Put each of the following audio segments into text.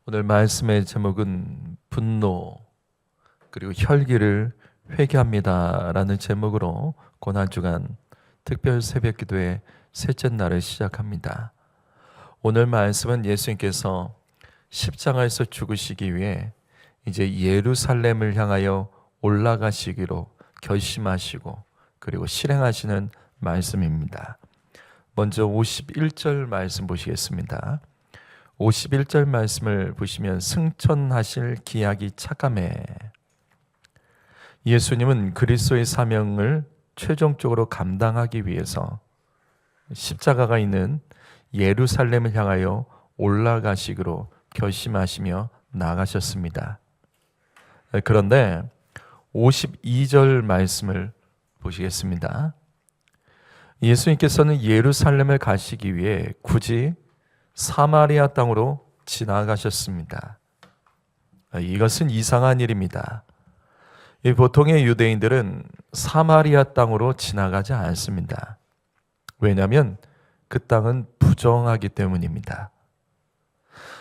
오늘 말씀의 제목은 분노 그리고 혈기를 회개합니다 라는 제목으로 고난주간 특별 새벽기도의 셋째 날을 시작합니다. 오늘 말씀은 예수님께서 십자가에서 죽으시기 위해 이제 예루살렘을 향하여 올라가시기로 결심하시고 그리고 실행하시는 말씀입니다. 먼저 51절 말씀 보시겠습니다. 51절 말씀을 보시면 승천하실 기약이 차감해. 예수님은 그리스도의 사명을 최종적으로 감당하기 위해서 십자가가 있는 예루살렘을 향하여 올라가시기로 결심하시며 나가셨습니다. 그런데 52절 말씀을 보시겠습니다. 예수님께서는 예루살렘을 가시기 위해 굳이 사마리아 땅으로 지나가셨습니다. 이것은 이상한 일입니다. 보통의 유대인들은 사마리아 땅으로 지나가지 않습니다. 왜냐하면 그 땅은 부정하기 때문입니다.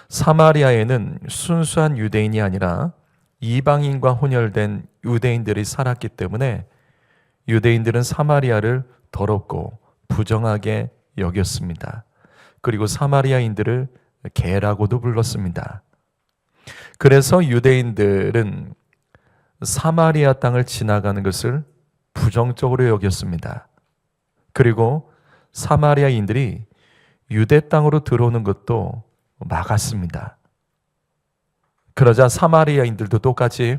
사마리아에는 순수한 유대인이 아니라 이방인과 혼혈된 유대인들이 살았기 때문에 유대인들은 사마리아를 더럽고 부정하게 여겼습니다. 그리고 사마리아인들을 개라고도 불렀습니다. 그래서 유대인들은 사마리아 땅을 지나가는 것을 부정적으로 여겼습니다. 그리고 사마리아인들이 유대 땅으로 들어오는 것도 막았습니다. 그러자 사마리아인들도 똑같이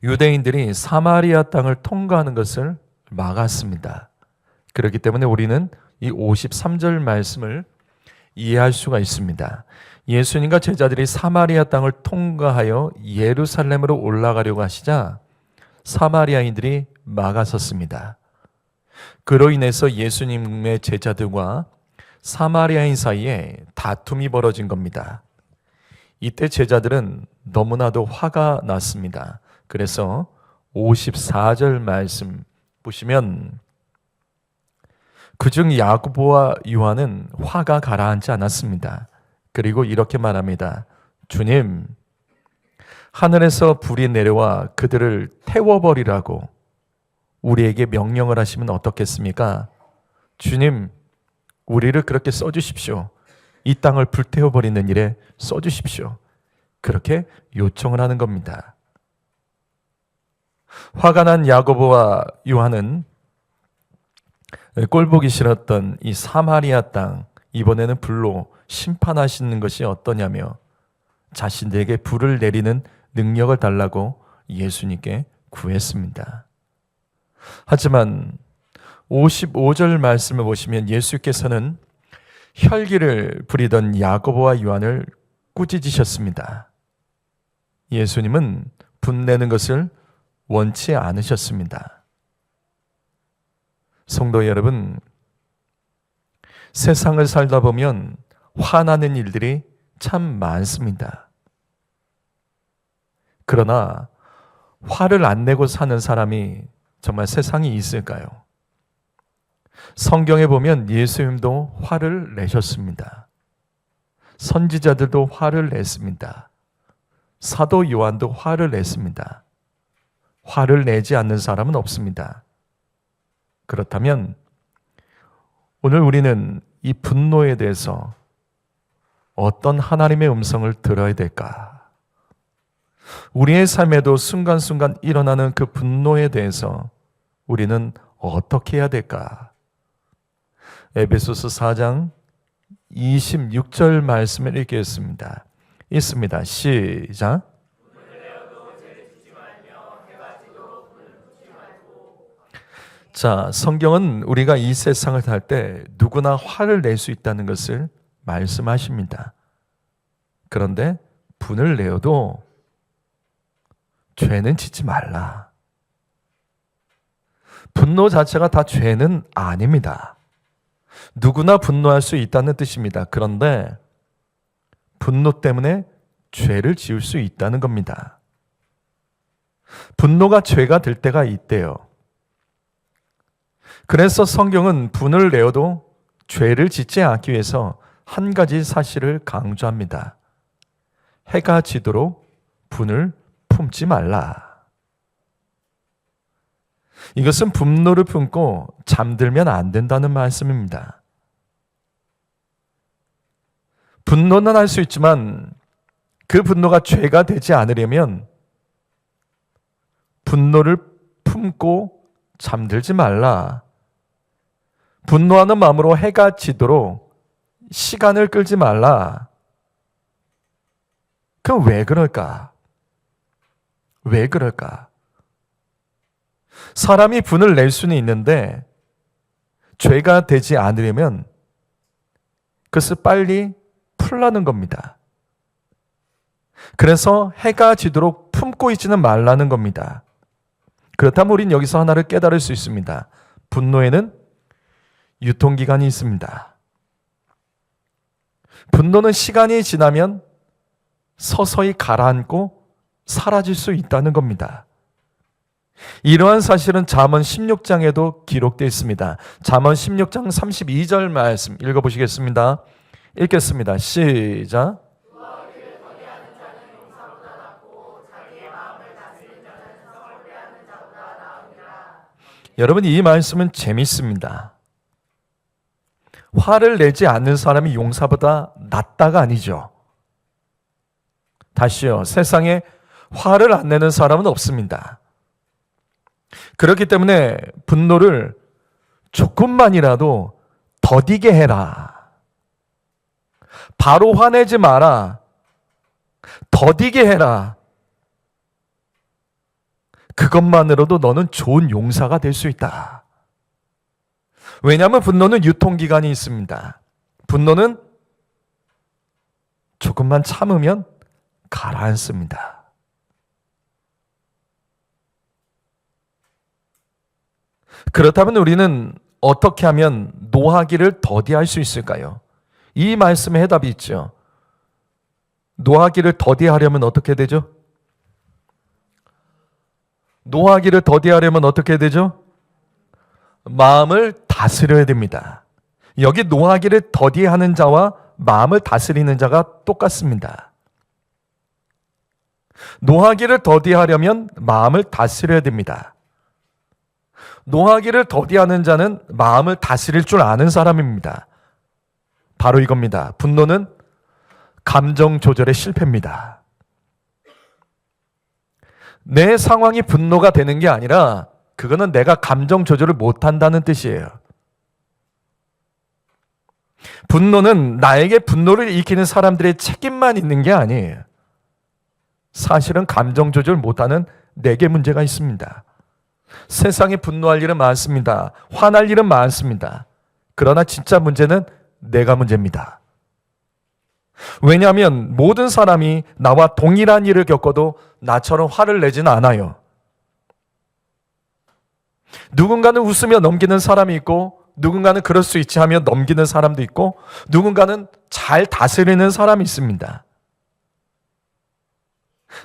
유대인들이 사마리아 땅을 통과하는 것을 막았습니다. 그렇기 때문에 우리는 이 53절 말씀을 이해할 수가 있습니다. 예수님과 제자들이 사마리아 땅을 통과하여 예루살렘으로 올라가려고 하시자 사마리아인들이 막아섰습니다. 그로 인해서 예수님의 제자들과 사마리아인 사이에 다툼이 벌어진 겁니다. 이때 제자들은 너무나도 화가 났습니다. 그래서 54절 말씀 보시면 그중 야고보와 요한은 화가 가라앉지 않았습니다. 그리고 이렇게 말합니다. 주님, 하늘에서 불이 내려와 그들을 태워버리라고 우리에게 명령을 하시면 어떻겠습니까? 주님, 우리를 그렇게 써주십시오. 이 땅을 불태워버리는 일에 써주십시오. 그렇게 요청을 하는 겁니다. 화가 난 야고보와 요한은 꼴보기 싫었던 이 사마리아 땅, 이번에는 불로 심판하시는 것이 어떠냐며 자신들에게 불을 내리는 능력을 달라고 예수님께 구했습니다. 하지만 55절 말씀을 보시면 예수께서는 혈기를 부리던 야고보와 요한을 꾸짖으셨습니다. 예수님은 분내는 것을 원치 않으셨습니다. 성도 여러분, 세상을 살다 보면 화나는 일들이 참 많습니다. 그러나 화를 안 내고 사는 사람이 정말 세상에 있을까요? 성경에 보면 예수님도 화를 내셨습니다. 선지자들도 화를 냈습니다. 사도 요한도 화를 냈습니다. 화를 내지 않는 사람은 없습니다. 그렇다면 오늘 우리는 이 분노에 대해서 어떤 하나님의 음성을 들어야 될까? 우리의 삶에도 순간순간 일어나는 그 분노에 대해서 우리는 어떻게 해야 될까? 에베소서 4장 26절 말씀을 읽겠습니다. 읽습니다. 시작. 자, 성경은 우리가 이 세상을 살 때 누구나 화를 낼 수 있다는 것을 말씀하십니다. 그런데 분을 내어도 죄는 짓지 말라. 분노 자체가 다 죄는 아닙니다. 누구나 분노할 수 있다는 뜻입니다. 그런데 분노 때문에 죄를 지을 수 있다는 겁니다. 분노가 죄가 될 때가 있대요. 그래서 성경은 분을 내어도 죄를 짓지 않기 위해서 한 가지 사실을 강조합니다. 해가 지도록 분을 품지 말라. 이것은 분노를 품고 잠들면 안 된다는 말씀입니다. 분노는 할 수 있지만 그 분노가 죄가 되지 않으려면 분노를 품고 잠들지 말라. 분노하는 마음으로 해가 지도록 시간을 끌지 말라. 그럼 왜 그럴까? 왜 그럴까? 사람이 분을 낼 수는 있는데 죄가 되지 않으려면 그것을 빨리 풀라는 겁니다. 그래서 해가 지도록 품고 있지는 말라는 겁니다. 그렇다면 우린 여기서 하나를 깨달을 수 있습니다. 분노에는 유통기간이 있습니다. 분노는 시간이 지나면 서서히 가라앉고 사라질 수 있다는 겁니다. 이러한 사실은 잠언 16장에도 기록되어 있습니다. 잠언 16장 32절 말씀 읽어보시겠습니다. 읽겠습니다. 시작. 여러분, 이 말씀은 재밌습니다. 화를 내지 않는 사람이 용사보다 낫다가 아니죠. 다시요. 세상에 화를 안 내는 사람은 없습니다. 그렇기 때문에 분노를 조금만이라도 더디게 해라. 바로 화내지 마라. 더디게 해라. 그것만으로도 너는 좋은 용사가 될 수 있다. 왜냐하면 분노는 유통기간이 있습니다. 분노는 조금만 참으면 가라앉습니다. 그렇다면 우리는 어떻게 하면 노하기를 더디할 수 있을까요? 이 말씀에 해답이 있죠. 노하기를 더디하려면 어떻게 되죠? 노하기를 더디하려면 어떻게 되죠? 마음을 다스려야 됩니다. 여기 노하기를 더디하는 자와 마음을 다스리는 자가 똑같습니다. 노하기를 더디하려면 마음을 다스려야 됩니다. 노하기를 더디하는 자는 마음을 다스릴 줄 아는 사람입니다. 바로 이겁니다. 분노는 감정 조절의 실패입니다. 내 상황이 분노가 되는 게 아니라 그거는 내가 감정 조절을 못한다는 뜻이에요. 분노는 나에게 분노를 일으키는 사람들의 책임만 있는 게 아니에요. 사실은 감정 조절 못하는 내게 문제가 있습니다. 세상에 분노할 일은 많습니다. 화날 일은 많습니다. 그러나 진짜 문제는 내가 문제입니다. 왜냐하면 모든 사람이 나와 동일한 일을 겪어도 나처럼 화를 내지는 않아요. 누군가는 웃으며 넘기는 사람이 있고 누군가는 그럴 수 있지 하며 넘기는 사람도 있고 누군가는 잘 다스리는 사람이 있습니다.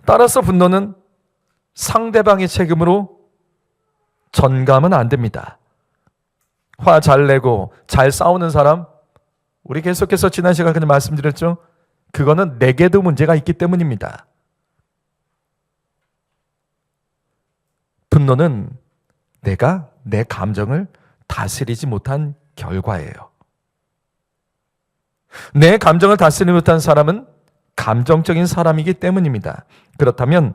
따라서 분노는 상대방의 책임으로 전가하면 안 됩니다. 화 잘 내고 잘 싸우는 사람, 우리 계속해서 지난 시간에 말씀드렸죠? 그거는 내게도 문제가 있기 때문입니다. 분노는 내가 내 감정을 다스리지 못한 결과예요. 내 감정을 다스리지 못한 사람은 감정적인 사람이기 때문입니다. 그렇다면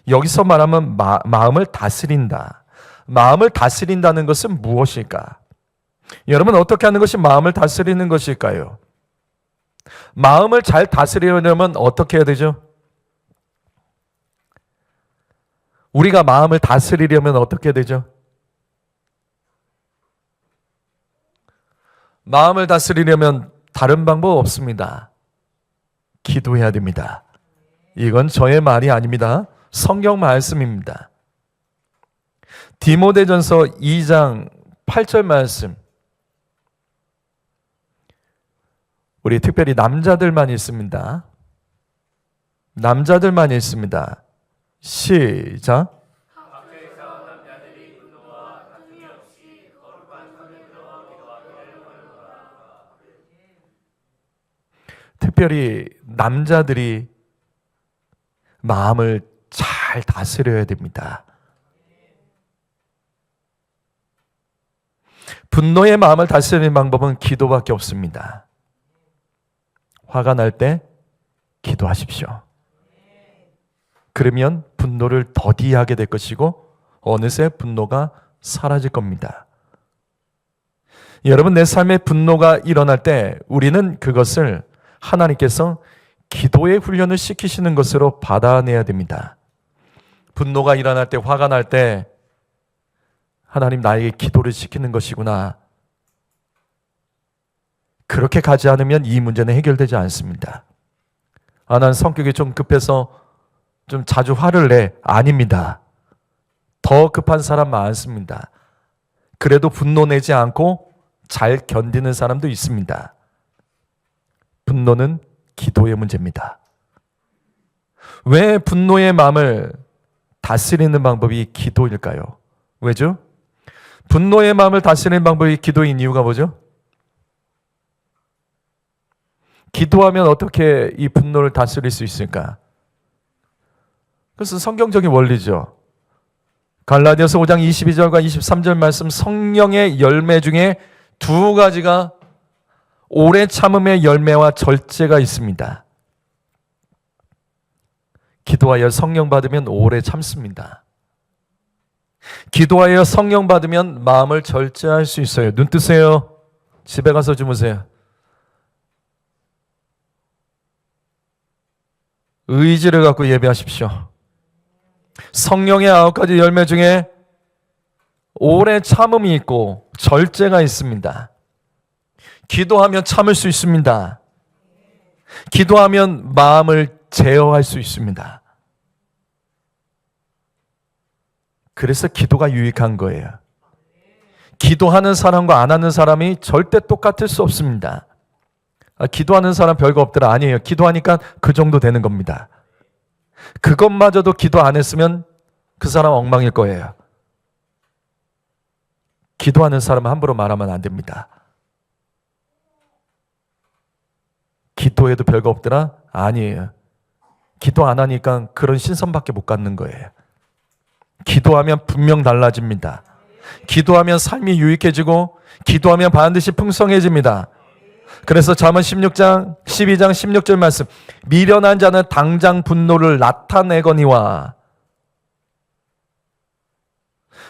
여기서 말하면 마음을 다스린다. 마음을 다스린다는 것은 무엇일까? 여러분, 어떻게 하는 것이 마음을 다스리는 것일까요? 마음을 잘 다스리려면 어떻게 해야 되죠? 우리가 마음을 다스리려면 어떻게 되죠? 마음을 다스리려면 다른 방법 없습니다. 기도해야 됩니다. 이건 저의 말이 아닙니다. 성경 말씀입니다. 디모데전서 2장 8절 말씀. 우리 특별히 남자들만 읽습니다. 남자들만 읽습니다. 시작. 특별히 남자들이 마음을 잘 다스려야 됩니다. 분노의 마음을 다스리는 방법은 기도밖에 없습니다. 화가 날 때 기도하십시오. 그러면 분노를 더디하게 될 것이고 어느새 분노가 사라질 겁니다. 여러분, 내 삶에 분노가 일어날 때 우리는 그것을 하나님께서 기도의 훈련을 시키시는 것으로 받아내야 됩니다. 분노가 일어날 때, 화가 날 때 하나님 나에게 기도를 시키는 것이구나. 그렇게 가지 않으면 이 문제는 해결되지 않습니다. 난 성격이 좀 급해서 좀 자주 화를 내. 아닙니다. 더 급한 사람 많습니다. 그래도 분노 내지 않고 잘 견디는 사람도 있습니다. 분노는 기도의 문제입니다. 왜 분노의 마음을 다스리는 방법이 기도일까요? 왜죠? 분노의 마음을 다스리는 방법이 기도인 이유가 뭐죠? 기도하면 어떻게 이 분노를 다스릴 수 있을까? 그것은 성경적인 원리죠. 갈라디아서 5장 22절과 23절 말씀, 성령의 열매 중에 두 가지가 오래 참음의 열매와 절제가 있습니다. 기도하여 성령 받으면 오래 참습니다. 기도하여 성령 받으면 마음을 절제할 수 있어요. 눈 뜨세요. 집에 가서 주무세요. 의지를 갖고 예배하십시오. 성령의 9가지 열매 중에 오래 참음이 있고 절제가 있습니다. 기도하면 참을 수 있습니다. 기도하면 마음을 제어할 수 있습니다. 그래서 기도가 유익한 거예요. 기도하는 사람과 안 하는 사람이 절대 똑같을 수 없습니다. 기도하는 사람 별거 없더라. 아니에요. 기도하니까 그 정도 되는 겁니다. 그것마저도 기도 안 했으면 그 사람 엉망일 거예요. 기도하는 사람은 함부로 말하면 안 됩니다. 기도해도 별거 없더라? 아니에요. 기도 안 하니까 그런 신선밖에 못 갖는 거예요. 기도하면 분명 달라집니다. 기도하면 삶이 유익해지고 기도하면 반드시 풍성해집니다. 그래서 잠언 16장 12장 16절 말씀, 미련한 자는 당장 분노를 나타내거니와.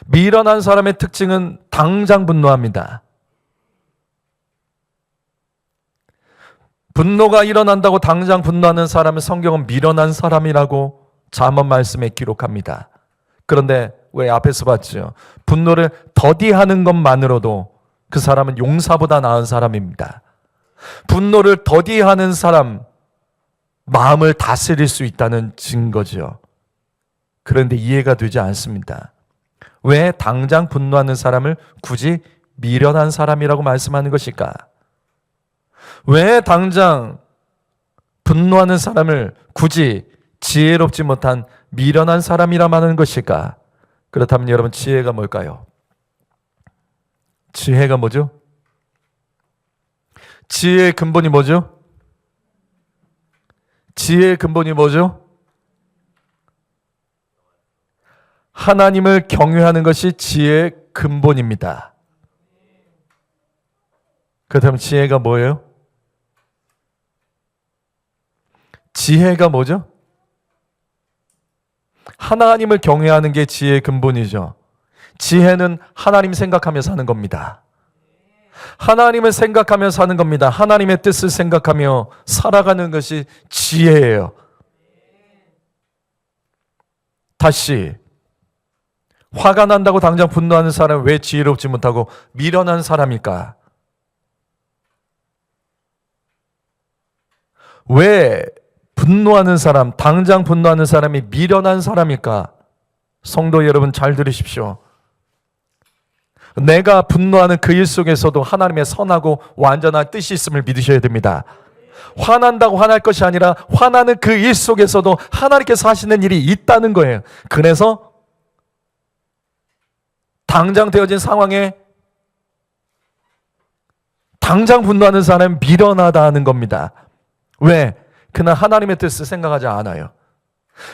미련한 사람의 특징은 당장 분노합니다. 분노가 일어난다고 당장 분노하는 사람은 성경은 미련한 사람이라고 잠언 말씀에 기록합니다. 그런데 왜 앞에서 봤죠? 분노를 더디하는 것만으로도 그 사람은 용사보다 나은 사람입니다. 분노를 더디하는 사람, 마음을 다스릴 수 있다는 증거죠. 그런데 이해가 되지 않습니다. 왜 당장 분노하는 사람을 굳이 미련한 사람이라고 말씀하는 것일까? 왜 당장 분노하는 사람을 굳이 지혜롭지 못한 미련한 사람이라 말하는 것일까? 그렇다면 여러분, 지혜가 뭘까요? 지혜가 뭐죠? 지혜의 근본이 뭐죠? 지혜의 근본이 뭐죠? 하나님을 경외하는 것이 지혜의 근본입니다. 그렇다면 지혜가 뭐예요? 지혜가 뭐죠? 하나님을 경외하는 게 지혜의 근본이죠. 지혜는 하나님 생각하며 사는 겁니다. 하나님을 생각하며 사는 겁니다. 하나님의 뜻을 생각하며 살아가는 것이 지혜예요. 다시, 화가 난다고 당장 분노하는 사람은 왜 지혜롭지 못하고 미련한 사람일까? 왜 분노하는 사람, 당장 분노하는 사람이 미련한 사람일까? 성도 여러분, 잘 들으십시오. 내가 분노하는 그 일 속에서도 하나님의 선하고 완전한 뜻이 있음을 믿으셔야 됩니다. 화난다고 화날 것이 아니라 화나는 그 일 속에서도 하나님께서 하시는 일이 있다는 거예요. 그래서 당장 되어진 상황에 당장 분노하는 사람은 미련하다는 겁니다. 왜? 그는 하나님의 뜻을 생각하지 않아요.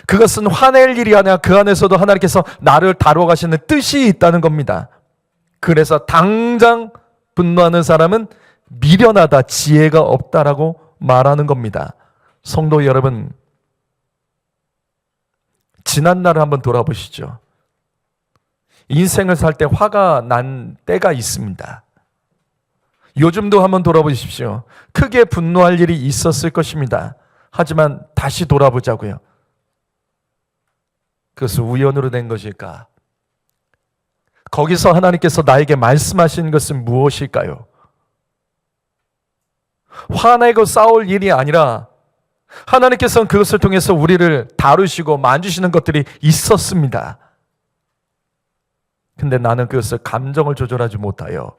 그것은 화낼 일이 아니라 그 안에서도 하나님께서 나를 다루어 가시는 뜻이 있다는 겁니다. 그래서 당장 분노하는 사람은 미련하다, 지혜가 없다라고 말하는 겁니다. 성도 여러분, 지난 날을 한번 돌아보시죠. 인생을 살 때 화가 난 때가 있습니다. 요즘도 한번 돌아보십시오. 크게 분노할 일이 있었을 것입니다. 하지만 다시 돌아보자고요. 그것은 우연으로 된 것일까? 거기서 하나님께서 나에게 말씀하신 것은 무엇일까요? 화내고 싸울 일이 아니라 하나님께서는 그것을 통해서 우리를 다루시고 만지시는 것들이 있었습니다. 근데 나는 그것을 감정을 조절하지 못하여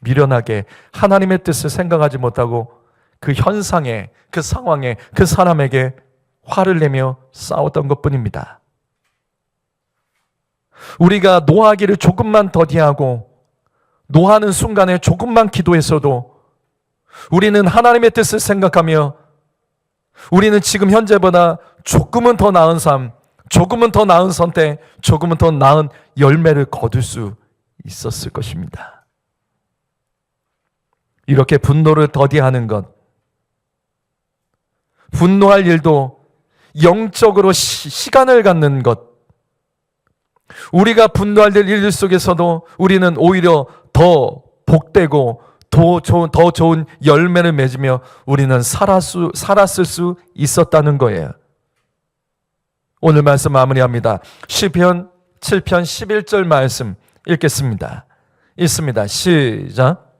미련하게 하나님의 뜻을 생각하지 못하고 그 현상에, 그 상황에, 그 사람에게 화를 내며 싸웠던 것뿐입니다. 우리가 노하기를 조금만 더디하고 노하는 순간에 조금만 기도했어도 우리는 하나님의 뜻을 생각하며 우리는 지금 현재보다 조금은 더 나은 삶, 조금은 더 나은 선택, 조금은 더 나은 열매를 거둘 수 있었을 것입니다. 이렇게 분노를 더디하는 것, 분노할 일도 영적으로 시간을 갖는 것, 우리가 분노할 일 속에서도 우리는 오히려 더 복되고 더 좋은 열매를 맺으며 우리는 살았을 수 있었다는 거예요. 오늘 말씀 마무리합니다. 시편 7편 11절 말씀 읽겠습니다. 읽습니다. 시작.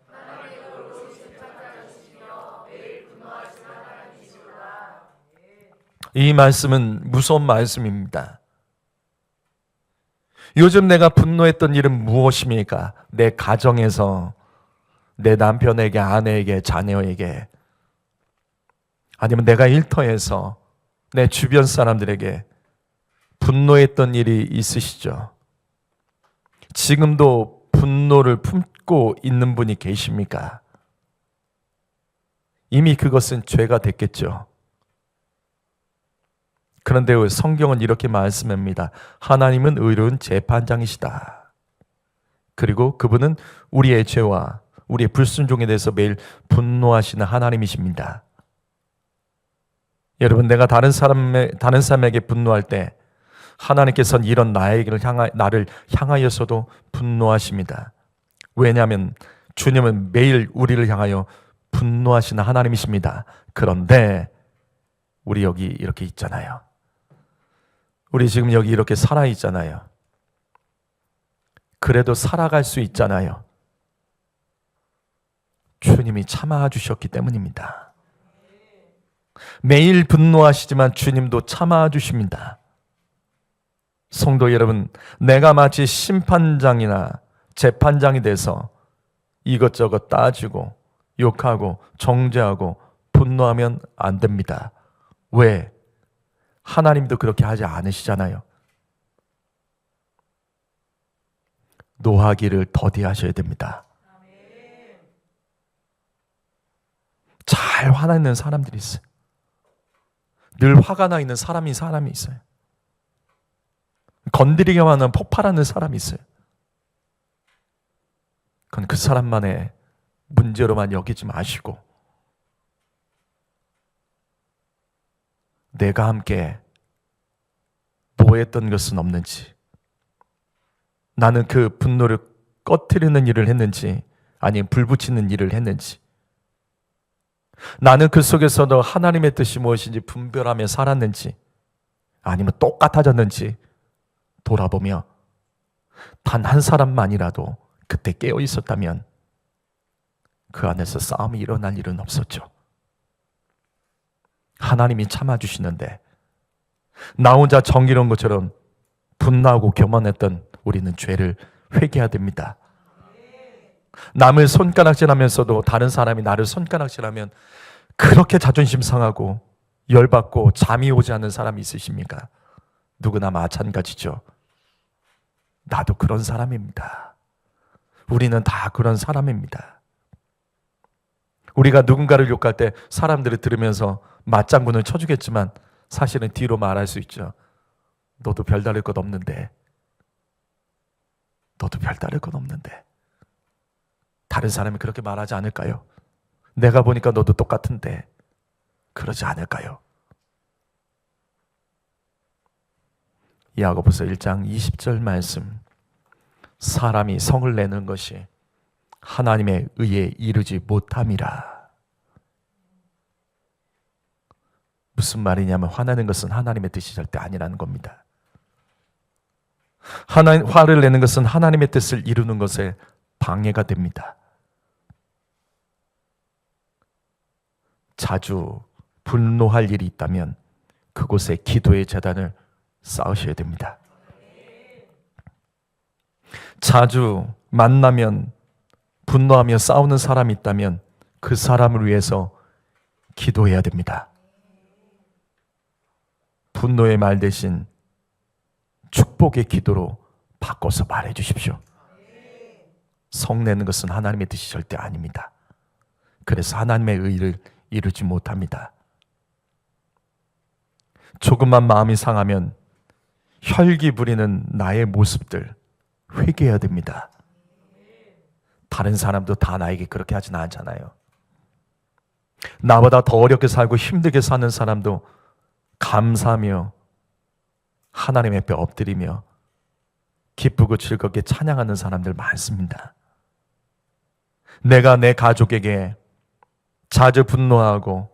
이 말씀은 무서운 말씀입니다. 요즘 내가 분노했던 일은 무엇입니까? 내 가정에서, 내 남편에게, 아내에게, 자녀에게, 아니면 내가 일터에서 내 주변 사람들에게 분노했던 일이 있으시죠? 지금도 분노를 품고 있는 분이 계십니까? 이미 그것은 죄가 됐겠죠. 그런데 성경은 이렇게 말씀합니다. 하나님은 의로운 재판장이시다. 그리고 그분은 우리의 죄와 우리의 불순종에 대해서 매일 분노하시는 하나님이십니다. 여러분, 내가 다른 사람에게 분노할 때 하나님께서는 이런 나를 향하여서도 분노하십니다. 왜냐하면 주님은 매일 우리를 향하여 분노하시는 하나님이십니다. 그런데 우리 여기 이렇게 있잖아요. 우리 지금 여기 이렇게 살아 있잖아요. 그래도 살아갈 수 있잖아요. 주님이 참아 주셨기 때문입니다. 매일 분노하시지만 주님도 참아 주십니다. 성도 여러분, 내가 마치 심판장이나 재판장이 돼서 이것저것 따지고 욕하고 정죄하고 분노하면 안 됩니다. 왜? 하나님도 그렇게 하지 않으시잖아요. 노하기를 더디하셔야 됩니다. 잘 화나는 사람들이 있어요. 늘 화가 나 있는 사람이 있어요. 건드리기만 하면 폭발하는 사람이 있어요. 그건 그 사람만의 문제로만 여기지 마시고 내가 함께 노했던 것은 없는지, 나는 그 분노를 꺼트리는 일을 했는지 아니면 불 붙이는 일을 했는지, 나는 그 속에서도 하나님의 뜻이 무엇인지 분별하며 살았는지 아니면 똑같아졌는지 돌아보며 단 한 사람만이라도 그때 깨어 있었다면 그 안에서 싸움이 일어날 일은 없었죠. 하나님이 참아주시는데 나 혼자 정의로운 것처럼 분노하고 교만했던 우리는 죄를 회개해야 됩니다. 남을 손가락질하면서도 다른 사람이 나를 손가락질하면 그렇게 자존심 상하고 열받고 잠이 오지 않는 사람이 있으십니까? 누구나 마찬가지죠. 나도 그런 사람입니다. 우리는 다 그런 사람입니다. 우리가 누군가를 욕할 때 사람들이 들으면서 맞장구는 쳐주겠지만 사실은 뒤로 말할 수 있죠. 너도 별다를 것 없는데. 너도 별다를 것 없는데. 다른 사람이 그렇게 말하지 않을까요? 내가 보니까 너도 똑같은데. 그러지 않을까요? 야고보서 1장 20절 말씀. 사람이 성을 내는 것이 하나님의 의에 이르지 못함이라. 무슨 말이냐면 화내는 것은 하나님의 뜻이 절대 아니라는 겁니다. 화를 내는 것은 하나님의 뜻을 이루는 것에 방해가 됩니다. 자주 분노할 일이 있다면 그곳에 기도의 제단을 쌓으셔야 됩니다. 자주 만나면 분노하며 싸우는 사람이 있다면 그 사람을 위해서 기도해야 됩니다. 분노의 말 대신 축복의 기도로 바꿔서 말해 주십시오. 성내는 것은 하나님의 뜻이 절대 아닙니다. 그래서 하나님의 의를 이루지 못합니다. 조금만 마음이 상하면 혈기 부리는 나의 모습들 회개해야 됩니다. 다른 사람도 다 나에게 그렇게 하진 않잖아요. 나보다 더 어렵게 살고 힘들게 사는 사람도 감사하며 하나님 앞에 엎드리며 기쁘고 즐겁게 찬양하는 사람들 많습니다. 내가 내 가족에게 자주 분노하고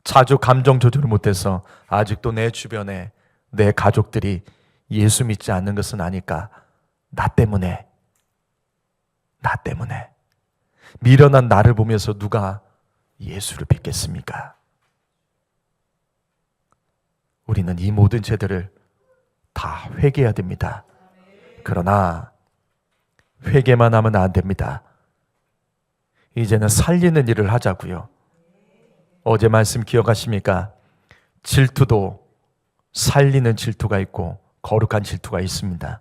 자주 감정 조절을 못해서 아직도 내 주변에 내 가족들이 예수 믿지 않는 것은 아닐까? 나 때문에 미련한 나를 보면서 누가 예수를 믿겠습니까? 우리는 이 모든 죄들을 다 회개해야 됩니다. 그러나 회개만 하면 안 됩니다. 이제는 살리는 일을 하자고요. 어제 말씀 기억하십니까? 질투도 살리는 질투가 있고 거룩한 질투가 있습니다.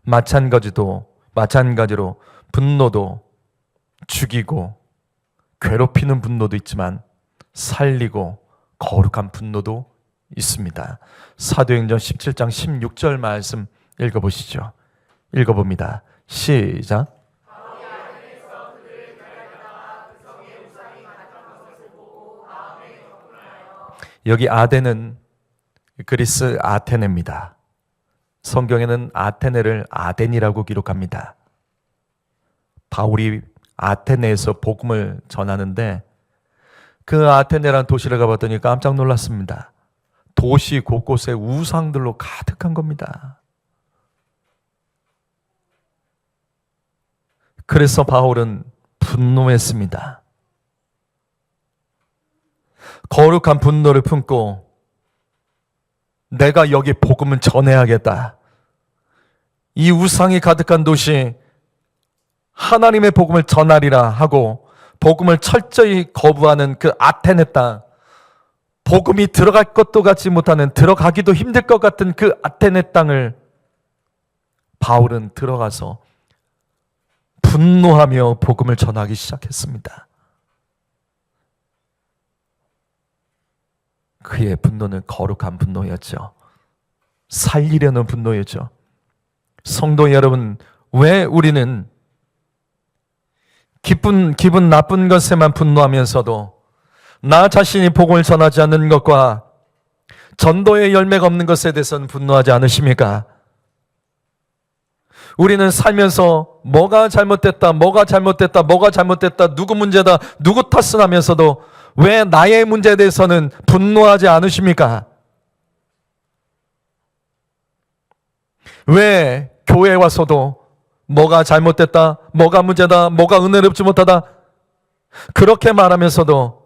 마찬가지로 분노도 죽이고 괴롭히는 분노도 있지만 살리고 거룩한 분노도 있습니다. 사도행전 17장 16절 말씀 읽어보시죠. 읽어봅니다. 시작. 여기 아덴은 그리스 아테네입니다. 성경에는 아테네를 아덴이라고 기록합니다. 바울이 아테네에서 복음을 전하는데 그 아테네라는 도시를 가봤더니 깜짝 놀랐습니다. 도시 곳곳에 우상들로 가득한 겁니다. 그래서 바울은 분노했습니다. 거룩한 분노를 품고 내가 여기 복음을 전해야겠다. 이 우상이 가득한 도시 하나님의 복음을 전하리라 하고 복음을 철저히 거부하는 그 아테네 땅, 복음이 들어갈 것도 같지 못하는, 들어가기도 힘들 것 같은 그 아테네 땅을 바울은 들어가서 분노하며 복음을 전하기 시작했습니다. 그의 분노는 거룩한 분노였죠. 살리려는 분노였죠. 성도 여러분, 왜 우리는 기분 나쁜 것에만 분노하면서도 나 자신이 복음을 전하지 않는 것과 전도의 열매가 없는 것에 대해서는 분노하지 않으십니까? 우리는 살면서 뭐가 잘못됐다, 누구 문제다, 누구 탓을 하면서도 왜 나의 문제에 대해서는 분노하지 않으십니까? 왜 교회에 와서도 뭐가 잘못됐다, 뭐가 문제다, 뭐가 은혜롭지 못하다 그렇게 말하면서도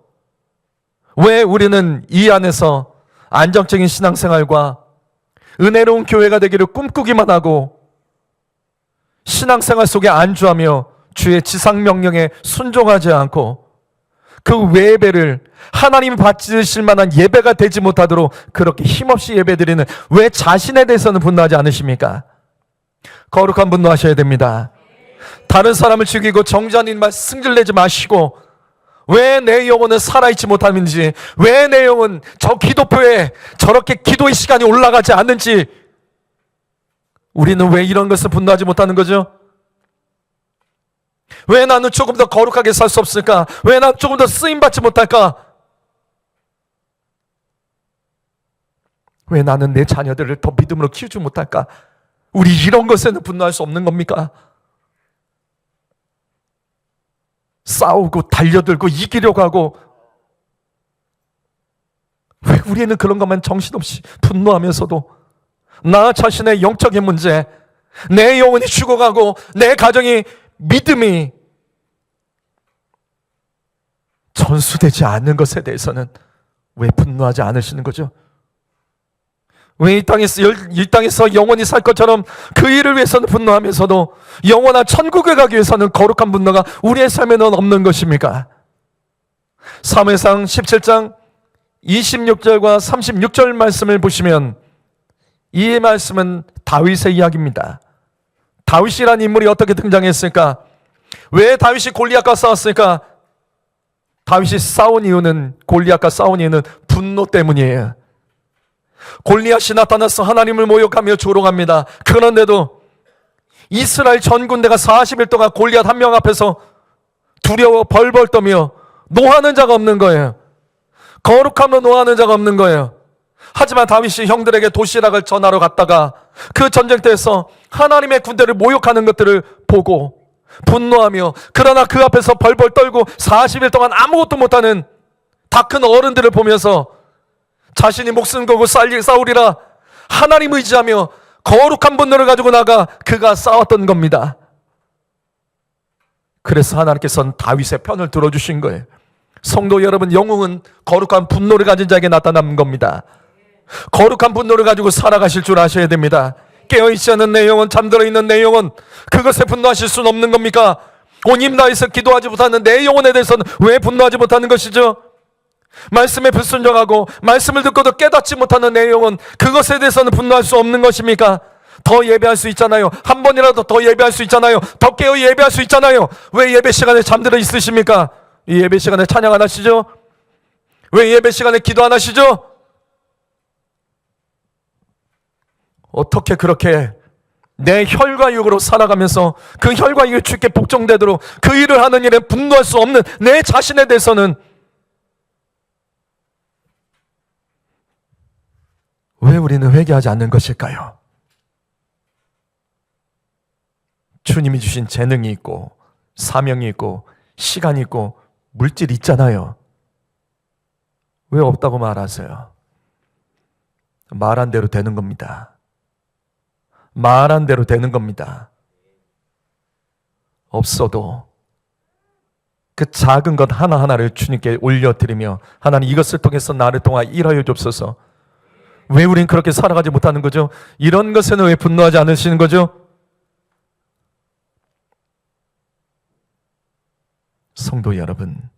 왜 우리는 이 안에서 안정적인 신앙생활과 은혜로운 교회가 되기를 꿈꾸기만 하고 신앙생활 속에 안주하며 주의 지상명령에 순종하지 않고 그 예배를 하나님이 받으실 만한 예배가 되지 못하도록 그렇게 힘없이 예배드리는 왜 자신에 대해서는 분노하지 않으십니까? 거룩한 분노하셔야 됩니다. 다른 사람을 죽이고 정죄하는 말 승질내지 마시고 왜 내 영혼은 살아있지 못하는지, 왜 내 영혼 저 기도표에 저렇게 기도의 시간이 올라가지 않는지, 우리는 왜 이런 것을 분노하지 못하는 거죠? 왜 나는 조금 더 거룩하게 살 수 없을까? 왜 나는 조금 더 쓰임받지 못할까? 왜 나는 내 자녀들을 더 믿음으로 키우지 못할까? 우리 이런 것에는 분노할 수 없는 겁니까? 싸우고 달려들고 이기려고 하고, 왜 우리는 그런 것만 정신없이 분노하면서도 나 자신의 영적인 문제, 내 영혼이 죽어가고 내 가정이 믿음이 전수되지 않는 것에 대해서는 왜 분노하지 않으시는 거죠? 왜 이 땅에서 영원히 살 것처럼 그 일을 위해서는 분노하면서도 영원한 천국에 가기 위해서는 거룩한 분노가 우리의 삶에는 없는 것입니까? 사무엘상 17장 26절과 36절 말씀을 보시면 이 말씀은 다윗의 이야기입니다. 다윗이라는 인물이 어떻게 등장했을까? 왜 다윗이 골리앗과 싸웠을까? 다윗이 골리앗과 싸운 이유는 분노 때문이에요. 골리앗이 나타나서 하나님을 모욕하며 조롱합니다. 그런데도 이스라엘 전 군대가 40일 동안 골리앗 한 명 앞에서 두려워 벌벌 떠며 노하는 자가 없는 거예요. 거룩함으로 노하는 자가 없는 거예요. 하지만 다윗이 형들에게 도시락을 전하러 갔다가 그 전쟁터에서 하나님의 군대를 모욕하는 것들을 보고 분노하며, 그러나 그 앞에서 벌벌 떨고 40일 동안 아무것도 못하는 다 큰 어른들을 보면서 자신이 목숨 걸고 싸우리라 하나님 의지하며 거룩한 분노를 가지고 나가 그가 싸웠던 겁니다. 그래서 하나님께서는 다윗의 편을 들어주신 거예요. 성도 여러분, 영웅은 거룩한 분노를 가진 자에게 나타나는 겁니다. 거룩한 분노를 가지고 살아가실 줄 아셔야 됩니다. 깨어있지 않은 내 영혼, 잠들어 있는 내 영혼, 그것에 분노하실 수는 없는 겁니까? 온 힘 다해서 기도하지 못하는 내 영혼에 대해서는 왜 분노하지 못하는 것이죠? 말씀에 불순종하고 말씀을 듣고도 깨닫지 못하는 내 영혼, 그것에 대해서는 분노할 수 없는 것입니까? 더 예배할 수 있잖아요. 한 번이라도 더 예배할 수 있잖아요. 더 깨어 예배할 수 있잖아요. 왜 예배 시간에 잠들어 있으십니까? 이 예배 시간에 찬양 안 하시죠? 왜 예배 시간에 기도 안 하시죠? 어떻게 그렇게 내 혈과 육으로 살아가면서 그 혈과 육이 주께 복종되도록 그 일을 하는 일에 분노할 수 없는 내 자신에 대해서는 왜 우리는 회개하지 않는 것일까요? 주님이 주신 재능이 있고 사명이 있고 시간이 있고 물질이 있잖아요. 왜 없다고 말하세요? 말한 대로 되는 겁니다. 말한 대로 되는 겁니다. 없어도 그 작은 것 하나하나를 주님께 올려드리며, 하나님 이것을 통해서 나를 통하 일하여 주옵소서. 왜 우린 그렇게 살아가지 못하는 거죠? 이런 것에는 왜 분노하지 않으시는 거죠? 성도 여러분,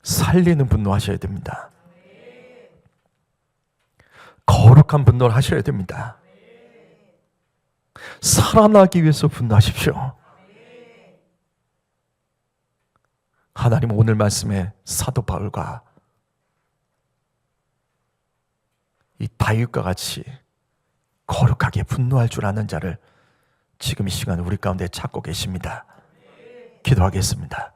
살리는 분노하셔야 됩니다. 거룩한 분노를 하셔야 됩니다. 살아나기 위해서 분노하십시오. 하나님 오늘 말씀에 사도 바울과 이 다윗과 같이 거룩하게 분노할 줄 아는 자를 지금 이 시간 우리 가운데 찾고 계십니다. 기도하겠습니다.